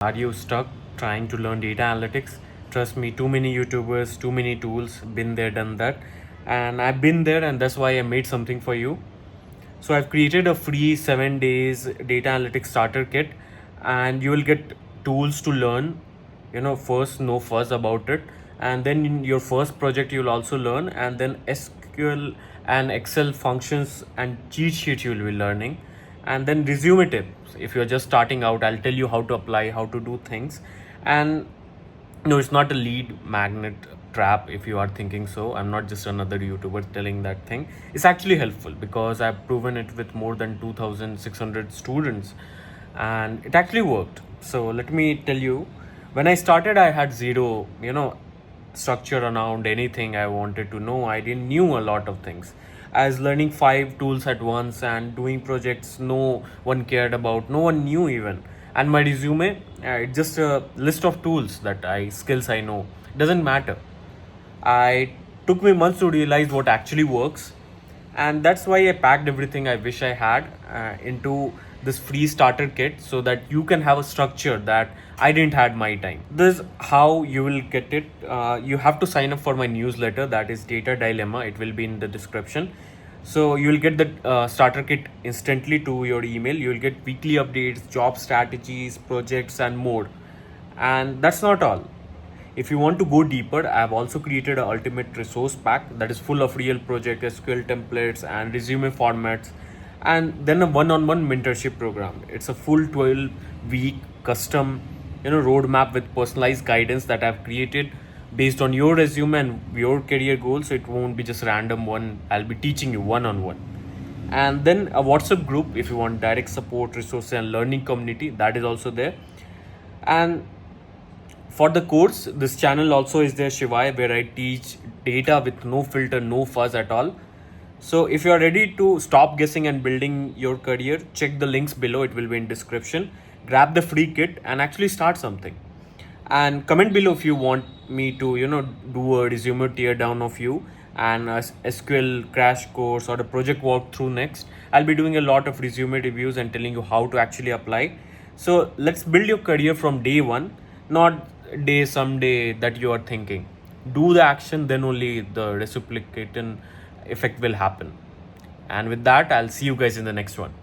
Are you stuck trying to learn data analytics? Trust me, too many YouTubers, too many tools, been there, done that. And I've been there, and that's why I made something for you. So I've created a free 7 days data analytics starter kit, and you will get tools to learn, first no fuss about it. And then in your first project, you'll also learn, and then SQL and Excel functions and cheat sheets you'll be learning. And then resume tips. If you're just starting out, I'll tell you how to apply, how to do things. And no, it's not a lead magnet trap if you are thinking so. I'm not just another YouTuber telling that thing. It's actually helpful because I've proven it with more than 2,600 students and it actually worked. So let me tell you, when I started, I had zero, structure around anything I wanted to know. I didn't knew a lot of things. I was learning 5 tools at once and doing projects no one cared about, no one knew even. And my resume, it's just a list of tools that skills I know. It doesn't matter. I took me months to realize what actually works, and that's why I packed everything I wish I had into this free starter kit so that you can have a structure that I didn't had my time. This is how you will get it. You have to sign up for my newsletter, that is Data Dilemma. It will be in the description. So you will get the starter kit instantly to your email. You will get weekly updates, job strategies, projects, and more. And that's not all. If you want to go deeper, I have also created an ultimate resource pack that is full of real project SQL templates and resume formats, and then a one-on-one mentorship program. It's a full 12-week custom, roadmap with personalized guidance that I've created based on your resume and your career goals. So it won't be just random one. I'll be teaching you one-on-one. And then a WhatsApp group if you want direct support, resources, and learning community, that is also there. And for the course, this channel also is there, Shivai, where I teach data with no filter, no fuzz at all. So if you are ready to stop guessing and building your career, check the links below. It will be in description. Grab the free kit and actually start something. And comment below if you want me to, do a resume tear down of you and a SQL crash course or a project walkthrough next. I'll be doing a lot of resume reviews and telling you how to actually apply. So let's build your career from day one, not day someday that you are thinking. Do the action, then only the reciprocating effect will happen. And with that, I'll see you guys in the next one.